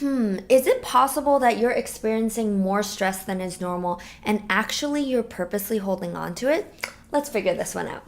Is it possible that you're experiencing more stress than is normal and actually you're purposely holding on to it? Let's figure this one out.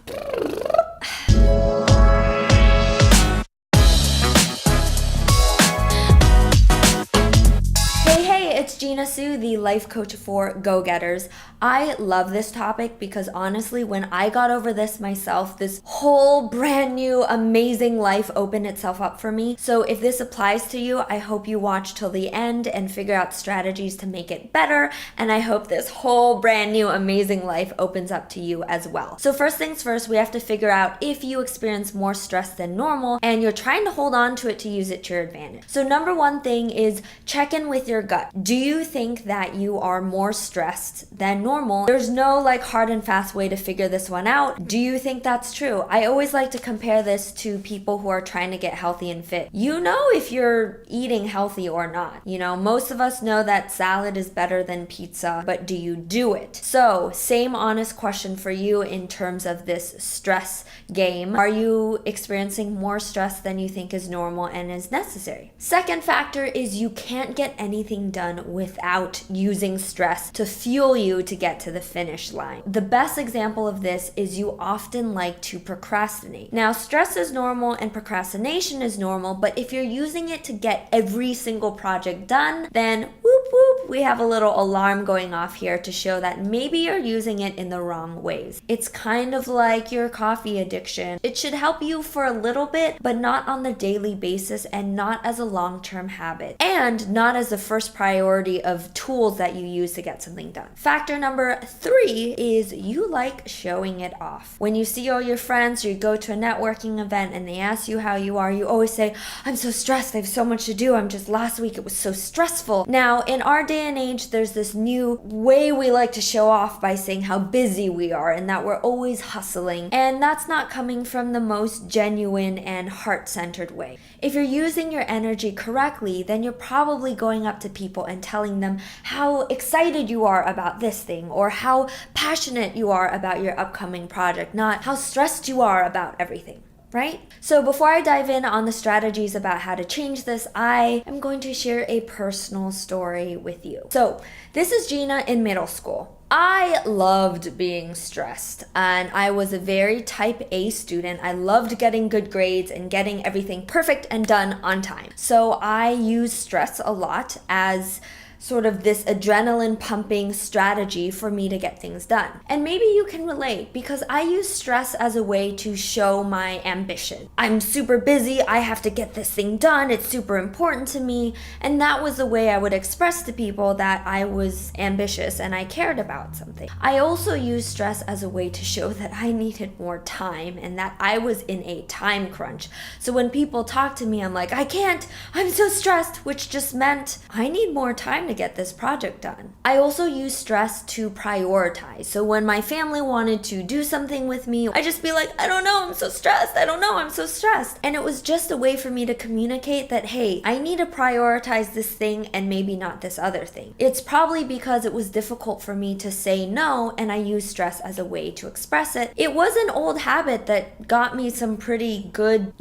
Hey, it's Gina Sue, the life coach for go-getters. I love this topic because honestly, when I got over this myself, this whole brand new amazing life opened itself up for me. So if this applies to you, I hope you watch till the end and figure out strategies to make it better. And I hope this whole brand new amazing life opens up to you as well. So first things first, we have to figure out if you experience more stress than normal and you're trying to hold on to it to use it to your advantage. So number one thing is check in with your gut. Do you think that you are more stressed than normal? There's no hard and fast way to figure this one out. Do you think that's true? I always like to compare this to people who are trying to get healthy and fit. You know if you're eating healthy or not. Most of us know that salad is better than pizza, but do you do it? So, same honest question for you in terms of this stress game. Are you experiencing more stress than you think is normal and is necessary? Second factor is you can't get anything done without using stress to fuel you to get to the finish line. The best example of this is you often like to procrastinate. Now, stress is normal and procrastination is normal, but if you're using it to get every single project done, then whoop whoop, we have a little alarm going off here to show that maybe you're using it in the wrong ways. It's kind of like your coffee addiction. It should help you for a little bit, but not on the daily basis and not as a long-term habit, and not as the first priority of tools that you use to get something done. Factor number 3 is you like showing it off. When you see all your friends or you go to a networking event and they ask you how you are, you always say, I'm so stressed, I have so much to do, last week it was so stressful. Now, in our day and age, there's this new way we like to show off by saying how busy we are and that we're always hustling, and that's not coming from the most genuine and heart-centered way. If you're using your energy correctly, then you're probably going up to people and telling them how excited you are about this thing or how passionate you are about your upcoming project, not how stressed you are about everything. Right? So before I dive in on the strategies about how to change this, I am going to share a personal story with you. So this is Gina in middle school. I loved being stressed and I was a very type A student. I loved getting good grades and getting everything perfect and done on time. So I used stress a lot as sort of this adrenaline pumping strategy for me to get things done. And maybe you can relate because I use stress as a way to show my ambition. I'm super busy, I have to get this thing done, it's super important to me, and that was the way I would express to people that I was ambitious and I cared about something. I also use stress as a way to show that I needed more time and that I was in a time crunch. So when people talk to me, I'm like, I can't, I'm so stressed, which just meant I need more time to get this project done. I also use stress to prioritize. So when my family wanted to do something with me, I just be like, I don't know, I'm so stressed. I don't know, I'm so stressed. And it was just a way for me to communicate that, hey, I need to prioritize this thing and maybe not this other thing. It's probably because it was difficult for me to say no, and I use stress as a way to express it. It was an old habit that got me some pretty good,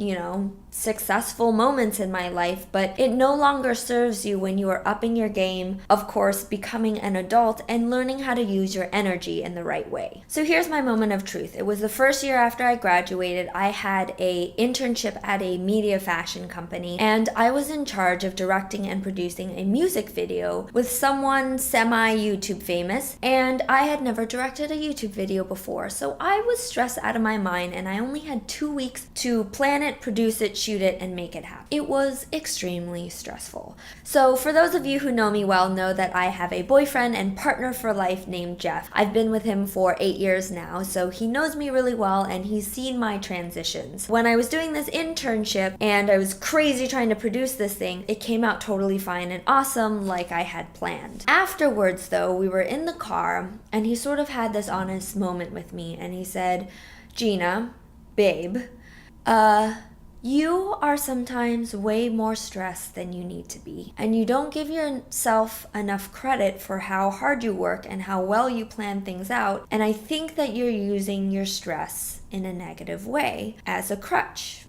successful moments in my life, but it no longer serves you when you are upping your game, of course, becoming an adult and learning how to use your energy in the right way. So here's my moment of truth. It was the first year after I graduated. I had a internship at a media fashion company, and I was in charge of directing and producing a music video with someone semi-YouTube famous, and I had never directed a YouTube video before, so I was stressed out of my mind, and I only had 2 weeks to plan it, produce it, shoot it, and make it happen. It was extremely stressful. So for those of you who know me well, know that I have a boyfriend and partner for life named Jeff. I've been with him for 8 years now, so he knows me really well and he's seen my transitions. When I was doing this internship and I was crazy trying to produce this thing, it came out totally fine and awesome like I had planned. Afterwards though, we were in the car and he sort of had this honest moment with me and he said, Gina, babe, you are sometimes way more stressed than you need to be, and you don't give yourself enough credit for how hard you work and how well you plan things out, and I think that you're using your stress in a negative way as a crutch.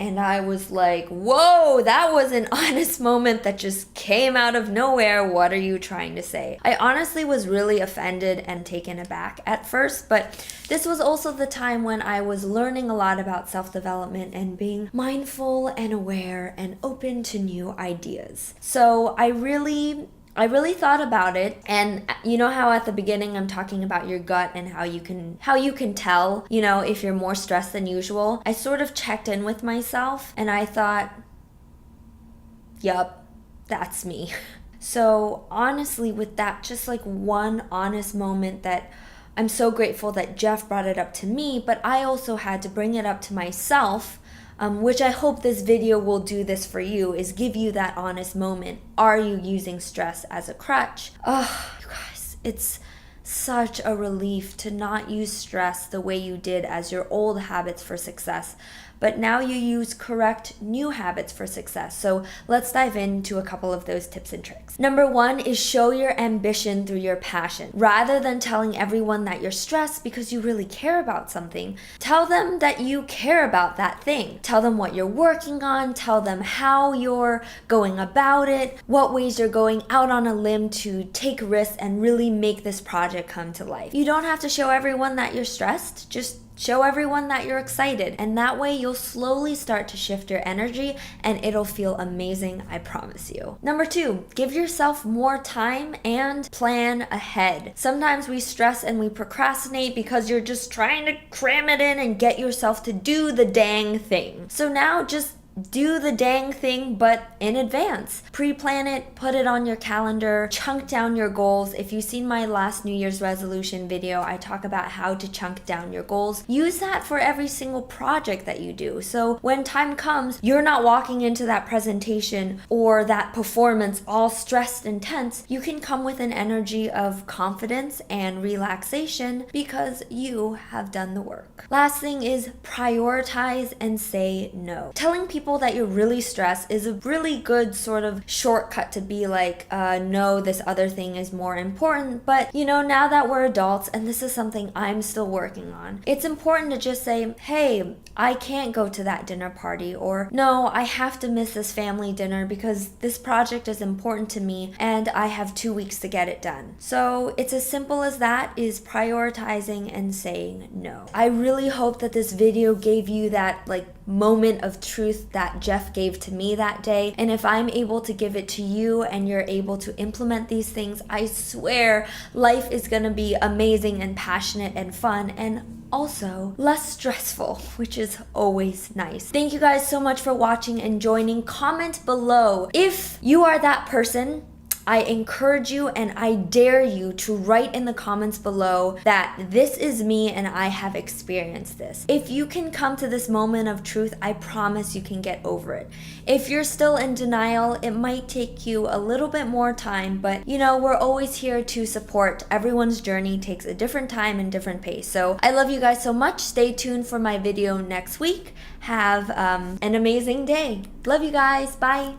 And I was like, whoa, that was an honest moment that just came out of nowhere. What are you trying to say? I honestly was really offended and taken aback at first, but this was also the time when I was learning a lot about self-development and being mindful and aware and open to new ideas. So I really thought about it, and you know how at the beginning I'm talking about your gut and how you can tell, if you're more stressed than usual. I sort of checked in with myself and I thought, yup, that's me. So honestly, with that, just like one honest moment that I'm so grateful that Jeff brought it up to me, but I also had to bring it up to myself, which I hope this video will do this for you, is give you that honest moment. Are you using stress as a crutch? Oh, you guys, it's such a relief to not use stress the way you did as your old habits for success, but now you use correct new habits for success. So let's dive into a couple of those tips and tricks. Number 1 is show your ambition through your passion. Rather than telling everyone that you're stressed because you really care about something, tell them that you care about that thing. Tell them what you're working on, tell them how you're going about it, what ways you're going out on a limb to take risks and really make this project come to life. You don't have to show everyone that you're stressed, just show everyone that you're excited, and that way you'll slowly start to shift your energy and it'll feel amazing, I promise you. Number 2, give yourself more time and plan ahead. Sometimes we stress and we procrastinate because you're just trying to cram it in and get yourself to do the dang thing. So now just do the dang thing, but in advance. Pre-plan it, put it on your calendar, chunk down your goals. If you've seen my last New Year's resolution video, I talk about how to chunk down your goals. Use that for every single project that you do. So when time comes, you're not walking into that presentation or that performance all stressed and tense. You can come with an energy of confidence and relaxation because you have done the work. Last thing is prioritize and say no. Telling people that you're really stressed is a really good sort of shortcut to be like, no, this other thing is more important. But now that we're adults and this is something I'm still working on, it's important to just say, hey, I can't go to that dinner party, or no, I have to miss this family dinner because this project is important to me and I have 2 weeks to get it done. So it's as simple as that, is prioritizing and saying no. I really hope that this video gave you that moment of truth that Jeff gave to me that day. And if I'm able to give it to you and you're able to implement these things, I swear life is gonna be amazing and passionate and fun and also less stressful, which is always nice. Thank you guys so much for watching and joining. Comment below if you are that person. I encourage you and I dare you to write in the comments below that this is me and I have experienced this. If you can come to this moment of truth, I promise you can get over it. If you're still in denial, it might take you a little bit more time, but we're always here to support. Everyone's journey takes a different time and different pace. So I love you guys so much. Stay tuned for my video next week. Have an amazing day. Love you guys. Bye.